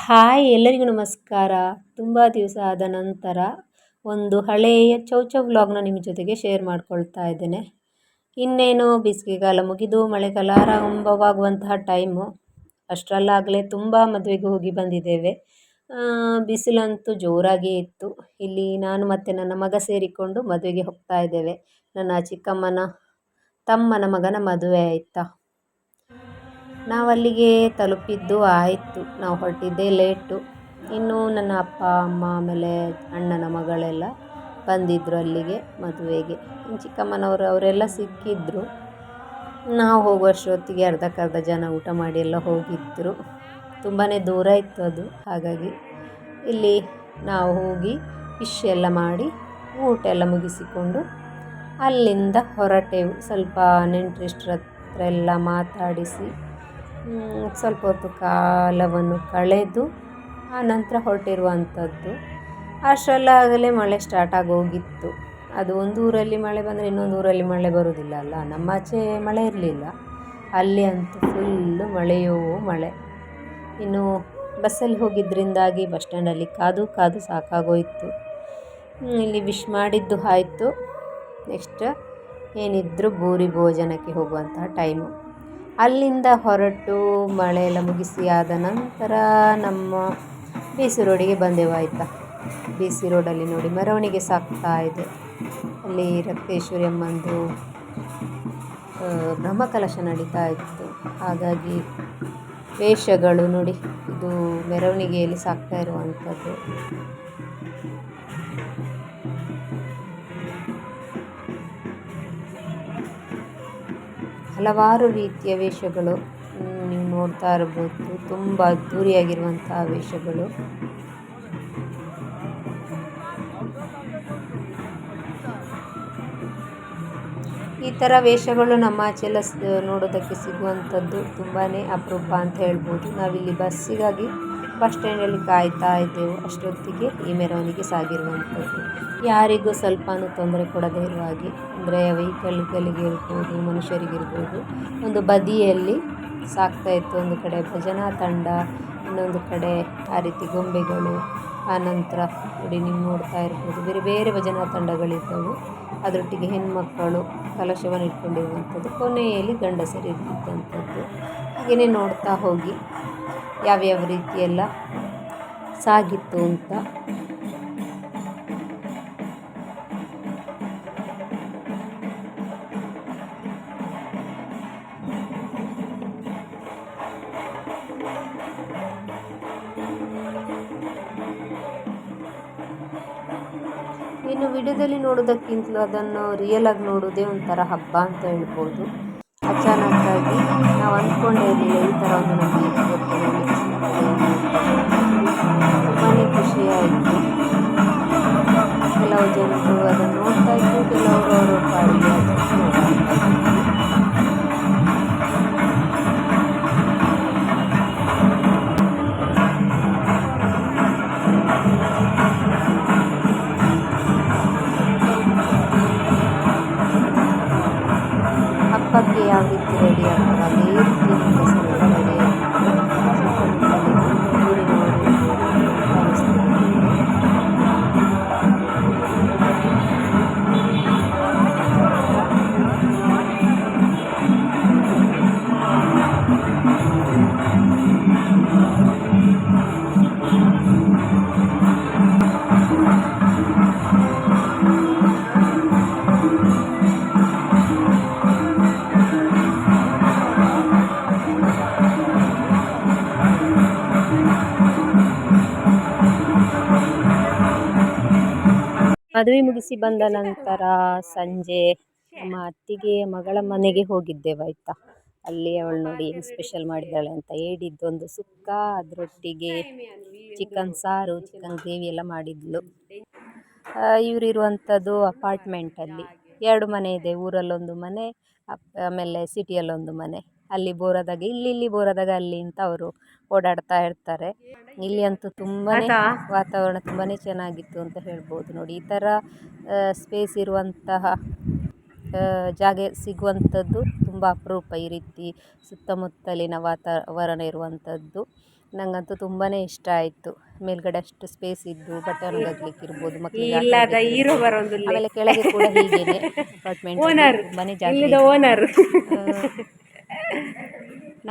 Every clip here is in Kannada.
ಹಾಯ್ ಎಲ್ಲರಿಗೂ ನಮಸ್ಕಾರ. ತುಂಬ ದಿವಸ ಆದ ನಂತರ ಒಂದು ಹಳೆಯ ಚೌಚೌ ವ್ಲಾಗ್ನ ನಿಮ್ಮ ಜೊತೆಗೆ ಶೇರ್ ಮಾಡ್ಕೊಳ್ತಾ ಇದ್ದೇನೆ. ಇನ್ನೇನು ಬೇಸಿಗೆಗಾಲ ಮುಗಿದು ಮಳೆಗಾಲ ಆರಂಭವಾಗುವಂತಹ ಟೈಮು. ಅಷ್ಟರಲ್ಲಾಗಲೇ ತುಂಬ ಮದುವೆಗೆ ಹೋಗಿ ಬಂದಿದ್ದೇವೆ. ಬಿಸಿಲಂತೂ ಜೋರಾಗಿ ಇತ್ತು. ಇಲ್ಲಿ ನಾನು ಮತ್ತು ನನ್ನ ಮಗ ಸೇರಿಕೊಂಡು ಮದುವೆಗೆ ಹೋಗ್ತಾ ಇದ್ದೇವೆ. ನನ್ನ ಚಿಕ್ಕಮ್ಮನ ತಮ್ಮನ ಮಗನ ಮದುವೆ ಆಯಿತಾ. ನಾವಲ್ಲಿಗೆ ತಲುಪಿದ್ದು ಆಯಿತು, ನಾವು ಹೊರಟಿದ್ದೇ ಲೇಟು. ಇನ್ನು ನನ್ನ ಅಪ್ಪ ಅಮ್ಮ ಆಮೇಲೆ ಅಣ್ಣನ ಮಗಳೆಲ್ಲ ಬಂದಿದ್ದರು ಅಲ್ಲಿಗೆ ಮದುವೆಗೆ. ಇನ್ನು ಚಿಕ್ಕಮ್ಮನವರು ಅವರೆಲ್ಲ ಸಿಕ್ಕಿದ್ರು. ನಾವು ಹೋಗುವಷ್ಟೊತ್ತಿಗೆ ಅರ್ಧಕ್ಕರ್ಧ ಜನ ಊಟ ಮಾಡಿ ಎಲ್ಲ ಹೋಗಿದ್ದರು. ತುಂಬಾ ದೂರ ಇತ್ತು ಅದು, ಹಾಗಾಗಿ ಇಲ್ಲಿ ನಾವು ಹೋಗಿ ಫಿಶ್ ಎಲ್ಲ ಮಾಡಿ ಊಟ ಎಲ್ಲ ಮುಗಿಸಿಕೊಂಡು ಅಲ್ಲಿಂದ ಹೊರಟೆವು. ಸ್ವಲ್ಪ ನೆಂಟರಿಷ್ಟರ ಹತ್ರ ಎಲ್ಲ ಮಾತಾಡಿಸಿ ಸ್ವಲ್ಪ ಹೊತ್ತು ಕಾಲವನ್ನು ಕಳೆದು ಆನಂತರ ಹೊರಟಿರುವಂಥದ್ದು. ಅಷ್ಟರಲ್ಲಾಗಲೇ ಮಳೆ ಸ್ಟಾರ್ಟ್ ಆಗೋಗಿತ್ತು. ಅದು ಒಂದು ಊರಲ್ಲಿ ಮಳೆ ಬಂದರೆ ಇನ್ನೊಂದು ಊರಲ್ಲಿ ಮಳೆ ಬರೋದಿಲ್ಲ ಅಲ್ಲ. ನಮ್ಮ ಆಚೆ ಮಳೆ ಇರಲಿಲ್ಲ, ಅಲ್ಲಿ ಅಂತೂ ಫುಲ್ಲು ಮಳೆಯೋ ಮಳೆ. ಇನ್ನು ಬಸ್ಸಲ್ಲಿ ಹೋಗಿದ್ದರಿಂದಾಗಿ ಬಸ್ ಸ್ಟ್ಯಾಂಡಲ್ಲಿ ಕಾದು ಕಾದು ಸಾಕಾಗೋಯಿತು. ಇಲ್ಲಿ ವಿಶ್ ಮಾಡಿದ್ದು ಆಯಿತು. ನೆಕ್ಸ್ಟ್ ಏನಿದ್ರೂ ಭೂರಿ ಭೋಜನಕ್ಕೆ ಹೋಗುವಂತಹ ಟೈಮು. ಅಲ್ಲಿಂದ ಹೊರಟು ಮಳೆ ಎಲ್ಲ ಮುಗಿಸಿ ಆದ ನಂತರ ನಮ್ಮ BC ರೋಡಿಗೆ ಬಂದೆವು ಆಯಿತಾ. BC ರೋಡಲ್ಲಿ ನೋಡಿ ಮೆರವಣಿಗೆ ಸಾಗ್ತಾ ಇದೆ. ಅಲ್ಲಿ ರಕ್ತೇಶ್ವರಿ ಅಮ್ಮಂದು ಬ್ರಹ್ಮಕಲಶ ನಡೀತಾ ಇತ್ತು. ಹಾಗಾಗಿ ವೇಷಗಳು ನೋಡಿ, ಇದು ಮೆರವಣಿಗೆಯಲ್ಲಿ ಸಾಗ್ತಾ ಇರುವಂಥದ್ದು. ಹಲವಾರು ರೀತಿಯ ವೇಷಗಳು ನೀವು ನೋಡ್ತಾ ಇರ್ಬೋದು. ತುಂಬ ಅದ್ಧೂರಿಯಾಗಿರುವಂತಹ ವೇಷಗಳು. ಈ ಥರ ವೇಷಗಳು ನಮ್ಮ ಆಚೆಲ್ಲ ನೋಡೋದಕ್ಕೆ ಸಿಗುವಂಥದ್ದು ತುಂಬಾ ಅಪರೂಪ ಅಂತ ಹೇಳ್ಬೋದು. ನಾವಿಲ್ಲಿ ಬಸ್ಸಿಗಾಗಿ ಬಸ್ ಸ್ಟ್ಯಾಂಡಲ್ಲಿ ಕಾಯ್ತಾ ಇದ್ದೆವು. ಅಷ್ಟೊತ್ತಿಗೆ ಈ ಮೆರವಣಿಗೆ ಸಾಗಿರುವಂಥದ್ದು. ಯಾರಿಗೂ ಸ್ವಲ್ಪನೂ ತೊಂದರೆ ಕೊಡದೇ ಇರುವ ಹಾಗೆ, ಅಂದರೆ ವೆಹಿಕಲ್ಗಳಿಗೆ ಇರ್ಬೋದು, ಮನುಷ್ಯರಿಗಿರ್ಬೋದು, ಒಂದು ಬದಿಯಲ್ಲಿ ಸಾಗ್ತಾ ಇತ್ತು. ಒಂದು ಕಡೆ ಭಜನಾ ತಂಡ, ಇನ್ನೊಂದು ಕಡೆ ಆ ರೀತಿ ಗೊಂಬೆಗಳು. ಆನಂತರ ನೋಡಿ ನೀವು ನೋಡ್ತಾ ಇರ್ಬೋದು ಬೇರೆ ಬೇರೆ ಭಜನಾ ತಂಡಗಳಿದ್ದವು. ಅದರೊಟ್ಟಿಗೆ ಹೆಣ್ಮಕ್ಕಳು ಕಲಶವನ್ನು ಇಟ್ಕೊಂಡಿರುವಂಥದ್ದು, ಕೊನೆಯಲ್ಲಿ ಗಂಡಸರು ಇದ್ದಂಥದ್ದು. ಹಾಗೆಯೇ ನೋಡ್ತಾ ಹೋಗಿ ಯಾವ್ಯಾವ ರೀತಿಯೆಲ್ಲ ಸಾಗಿತ್ತು ಅಂತ. ಇನ್ನು ವಿಡಿಯೋದಲ್ಲಿ ನೋಡೋದಕ್ಕಿಂತಲೂ ಅದನ್ನು ರಿಯಲ್ ಆಗಿ ನೋಡೋದೇ ಒಂಥರ ಹಬ್ಬ ಅಂತ ಹೇಳ್ಬೋದು. ಅಚಾನಕ್ಕಾಗಿ ನಾವು ಅಂದ್ಕೊಂಡೇ ಇರಲಿಲ್ಲ ಈ ಥರ ಒಂದು ನಮಗೆ ತುಂಬಾ ಖುಷಿಯಾಯಿತು. ಕೆಲವು ಜನರು ಅದನ್ನು ನೋಡ್ತಾ ಇದ್ರು, ಕೆಲವರು ಅವರ ಪಾಡಿಗೆ ಹಬ್ಬಕ್ಕೆ ಯಾವ ರೀತಿ ರೆಡಿ ಆಗ್ತಾರೆ ಅದೇ ರೀತಿ ಹೆಂಗಸರೆಲ್ಲ ರೆಡಿ ಮದುವೆ ಮುಗಿಸಿ ಬಂದ ನಂತರ ಸಂಜೆ ನಮ್ಮ ಅತ್ತಿಗೆಯ ಮಗಳ ಮನೆಗೆ ಹೋಗಿದ್ದೇವಾಯ್ತಾ. ಅಲ್ಲಿ ಅವಳು ನೋಡಿ ಏನು ಸ್ಪೆಷಲ್ ಮಾಡಿದ್ದಾಳೆ ಅಂತ ಹೇಳಿದ್ದೊಂದು ಸುಕ್ಕ, ಅದರೊಟ್ಟಿಗೆ ಚಿಕನ್ ಸಾರು, ಚಿಕನ್ ಗ್ರೇವಿ ಎಲ್ಲ ಮಾಡಿದ್ಲು. ಇವರಿರುವಂಥದ್ದು ಅಪಾರ್ಟ್ಮೆಂಟಲ್ಲಿ 2 ಮನೆ ಇದೆ. ಊರಲ್ಲೊಂದು ಮನೆ, ಆಮೇಲೆ ಸಿಟಿಯಲ್ಲೊಂದು ಮನೆ. ಅಲ್ಲಿ ಬೋರಾದಾಗ ಇಲ್ಲಿ ಬೋರಾದಾಗ ಅಲ್ಲಿ ಅಂತ ಅವರು ಓಡಾಡ್ತಾ ಇರ್ತಾರೆ. ಇಲ್ಲಿ ಅಂತೂ ತುಂಬಾ ವಾತಾವರಣ ತುಂಬಾ ಚೆನ್ನಾಗಿತ್ತು ಅಂತ ಹೇಳ್ಬೋದು. ನೋಡಿ ಈ ಥರ ಸ್ಪೇಸ್ ಇರುವಂತಹ ಜಾಗ ಸಿಗುವಂಥದ್ದು ತುಂಬ ಅಪರೂಪ. ಈ ರೀತಿ ಸುತ್ತಮುತ್ತಲಿನ ವಾತಾವರಣ ಇರುವಂಥದ್ದು ನಂಗಂತೂ ತುಂಬಾ ಇಷ್ಟ ಆಯಿತು. ಮೇಲ್ಗಡೆ ಅಷ್ಟು ಸ್ಪೇಸ್ ಇದ್ದು ಬಟ್ಟೆ ಒಣಗಾಕ್ಲಿಕ್ಕೆ ಇರ್ಬೋದು, ಮಕ್ಕಳಿಗೆ ಆಟ ಇಲ್ಲದ ಆಡ್ಲಿಕ್ಕೆ ಹೀರೋ ಇರ್ಬೋದು. ಬರೋದಿಲ್ಲ. ಆಮೇಲೆ ಕೆಳಗೆ ಕೂಡ ಹೀಗೇನೆ ಅಪಾರ್ಟ್ಮೆಂಟ್ ಓನರ್ ತುಂಬಾನೇ ಜಾಗ ಇಲ್ಲದ ಇದೆ. ಓನರ್.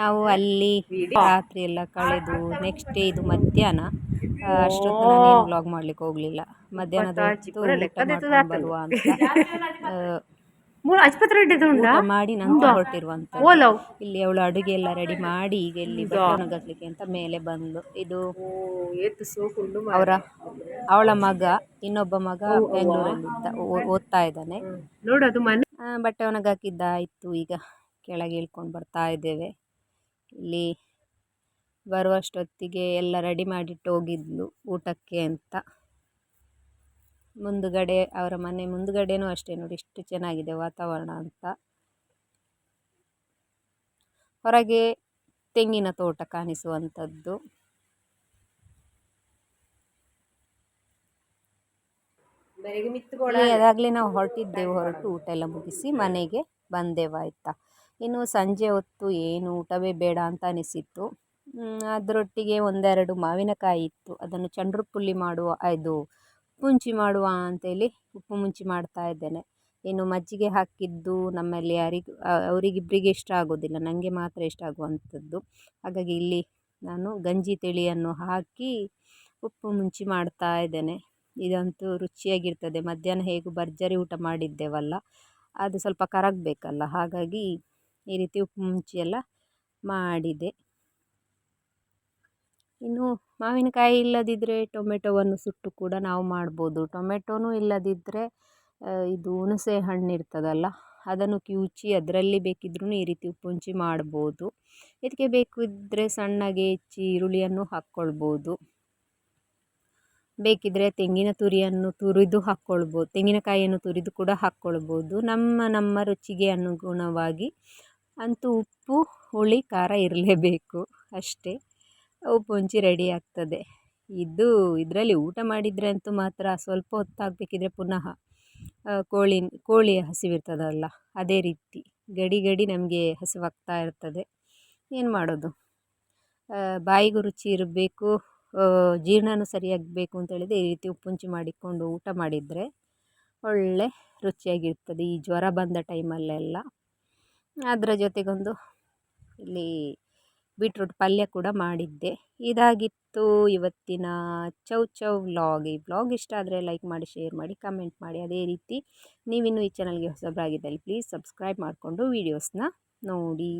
ನಾವು ಅಲ್ಲಿ ರಾತ್ರಿ ಎಲ್ಲ ಕಳೆದು ನೆಕ್ಸ್ಟ್ ಡೇ ಇದು ಮಧ್ಯಾಹ್ನ. ಅಷ್ಟೊತ್ತು ನಾನೇನು ವ್ಲಾಗ್ ಮಾಡ್ಲಿಕ್ಕೆ ಹೋಗಲಿಲ್ಲ. ಮಧ್ಯಾಹ್ನದ ಹೊತ್ತು ಊಟ ಮಾಡ್ಕೊಂಡು ಬರುವ ಅಂತ ಊಟ ಮಾಡಿ ನಂತರ ಹೊರಟಿರುವಂಥದ್ದು. ಇಲ್ಲಿ ಅವಳು ಅಡುಗೆ ಎಲ್ಲ ರೆಡಿ ಮಾಡಿ ಈಗ ಇಲ್ಲಿ ಬಟ್ಟೆ ಒಣಗಾಕ್ಲಿಕ್ಕೆ ಅಂತ ಮೇಲೆ ಬಂದು ಇದು ಅವಳ ಮಗ, ಇನ್ನೊಬ್ಬ ಮಗ ಬೆಂಗಳೂರಲ್ಲಿದ್ದ ಓದ್ತಾ ಇದ್ದಾನೆ. ಬಟ್ಟೆ ಒಣಗಾಕಿದ್ದಾಯಿತು. ಈಗ ಕೆಳಗೆ ಇಳ್ಕೊಂಡು ಬರ್ತಾ ಇದ್ದೇವೆ. ಇಲ್ಲಿ ಬರುವಷ್ಟೊತ್ತಿಗೆ ಎಲ್ಲ ರೆಡಿ ಮಾಡಿಟ್ಟು ಹೋಗಿದ್ಲು ಊಟಕ್ಕೆ ಅಂತ. ಮುಂದುಗಡೆ ಅವರ ಮನೆ ಮುಂದುಗಡೆನೂ ಅಷ್ಟೇ ನೋಡಿ ಎಷ್ಟು ಚೆನ್ನಾಗಿದೆ ವಾತಾವರಣ ಅಂತ. ಹೊರಗೆ ತೆಂಗಿನ ತೋಟ ಕಾಣಿಸುವಂಥದ್ದು. ಅದಾಗಲೇ ನಾವು ಹೊರಟು ಊಟ ಎಲ್ಲ ಮುಗಿಸಿ ಮನೆಗೆ ಬಂದೆವಾಯ್ತಾ. ಇನ್ನು ಸಂಜೆ ಹೊತ್ತು ಏನು ಊಟವೇ ಬೇಡ ಅಂತ ಅನಿಸಿತ್ತು. ಅದರೊಟ್ಟಿಗೆ ಒಂದೆರಡು ಮಾವಿನಕಾಯಿ ಇತ್ತು. ಅದನ್ನು ಚಂಡ್ರು ಪುಳಿ ಮಾಡುವ ಇದು ಮುಂಚಿ ಮಾಡುವ ಅಂತೇಳಿ ಉಪ್ಪು ಮುಂಚಿ ಮಾಡ್ತಾ ಇದ್ದೇನೆ. ಇನ್ನು ಮಜ್ಜಿಗೆ ಹಾಕಿದ್ದು ನಮ್ಮಲ್ಲಿ ಅವರಿಗಿಬ್ಬರಿಗೆ ಇಷ್ಟ ಆಗೋದಿಲ್ಲ, ನನಗೆ ಮಾತ್ರ ಇಷ್ಟ ಆಗುವಂಥದ್ದು. ಹಾಗಾಗಿ ಇಲ್ಲಿ ನಾನು ಗಂಜಿ ತಿಳಿಯನ್ನು ಹಾಕಿ ಉಪ್ಪು ಮುಂಚಿ ಮಾಡ್ತಾ ಇದ್ದೇನೆ. ಇದಂತೂ ರುಚಿಯಾಗಿರ್ತದೆ. ಮಧ್ಯಾಹ್ನ ಹೇಗೂ ಭರ್ಜರಿ ಊಟ ಮಾಡಿದ್ದೇವಲ್ಲ, ಅದು ಸ್ವಲ್ಪ ಕರಗಬೇಕಲ್ಲ, ಹಾಗಾಗಿ ಈ ರೀತಿ ಉಪ್ಪು ಮುಂಚಿ ಎಲ್ಲ ಮಾಡಿದೆ. ಇನ್ನು ಮಾವಿನಕಾಯಿ ಇಲ್ಲದಿದ್ದರೆ ಟೊಮೆಟೊವನ್ನು ಸುಟ್ಟು ಕೂಡ ನಾವು ಮಾಡ್ಬೋದು. ಟೊಮೆಟೊನೂ ಇಲ್ಲದಿದ್ದರೆ ಇದು ಹುಣಸೆ ಹಣ್ಣು ಇರ್ತದಲ್ಲ, ಅದನ್ನು ಕಿವುಚಿ ಅದರಲ್ಲಿ ಬೇಕಿದ್ರೂ ಈ ರೀತಿ ಉಪ್ಪು ಮುಂಚಿ ಮಾಡ್ಬೋದು. ಇದಕ್ಕೆ ಬೇಕಿದ್ದರೆ ಸಣ್ಣಗೆ ಹೆಚ್ಚಿ ಈರುಳ್ಳಿಯನ್ನು ಹಾಕ್ಕೊಳ್ಬೋದು. ಬೇಕಿದ್ದರೆ ತೆಂಗಿನ ತುರಿಯನ್ನು ತುರಿದು ಹಾಕ್ಕೊಳ್ಬೋದು, ತೆಂಗಿನಕಾಯಿಯನ್ನು ತುರಿದು ಕೂಡ ಹಾಕ್ಕೊಳ್ಬೋದು. ನಮ್ಮ ರುಚಿಗೆ ಅನುಗುಣವಾಗಿ ಅಂತೂ ಉಪ್ಪು ಹುಳಿ ಖಾರ ಇರಲೇಬೇಕು ಅಷ್ಟೇ. ಉಪ್ಪು ಮುಂಚಿ ರೆಡಿ ಆಗ್ತದೆ. ಇದರಲ್ಲಿ ಊಟ ಮಾಡಿದರೆ ಅಂತೂ ಮಾತ್ರ ಸ್ವಲ್ಪ ಹೊತ್ತಾಗಬೇಕಿದ್ರೆ ಪುನಃ ಕೋಳಿಯ ಹಸಿವಿರ್ತದಲ್ಲ, ಅದೇ ರೀತಿ ಗಡಿ ನಮಗೆ ಹಸಿವಾಗ್ತಾ ಇರ್ತದೆ. ಏನು ಮಾಡೋದು, ಬಾಯಿಗೂ ರುಚಿ ಇರಬೇಕು, ಜೀರ್ಣನೂ ಸರಿಯಾಗಬೇಕು ಅಂತೇಳಿದರೆ ಈ ರೀತಿ ಉಪ್ಪು ಮುಂಚಿ ಮಾಡಿಕೊಂಡು ಊಟ ಮಾಡಿದರೆ ಒಳ್ಳೆ ರುಚಿಯಾಗಿರ್ತದೆ. ಈ ಜ್ವರ ಬಂದ ಟೈಮಲ್ಲೆಲ್ಲ ಅದರ ಜೊತೆಗೊಂದು ಇಲ್ಲಿ ಬೀಟ್ರೂಟ್ ಪಲ್ಯ ಕೂಡ ಮಾಡಿದ್ದೆ. ಇದಾಗಿತ್ತು ಇವತ್ತಿನ ಚೌ ವ್ಲಾಗ್. ಈ ವ್ಲಾಗ್ ಇಷ್ಟ ಆದರೆ ಲೈಕ್ ಮಾಡಿ, ಶೇರ್ ಮಾಡಿ, ಕಮೆಂಟ್ ಮಾಡಿ. ಅದೇ ರೀತಿ ನೀವಿನ್ನೂ ಈ ಚಾನಲ್ಗೆ ಹೊಸಬರಾಗಿದ್ದಲ್ಲಿ ಪ್ಲೀಸ್ ಸಬ್ಸ್ಕ್ರೈಬ್ ಮಾಡಿಕೊಂಡು ವೀಡಿಯೋಸ್ನ ನೋಡಿ.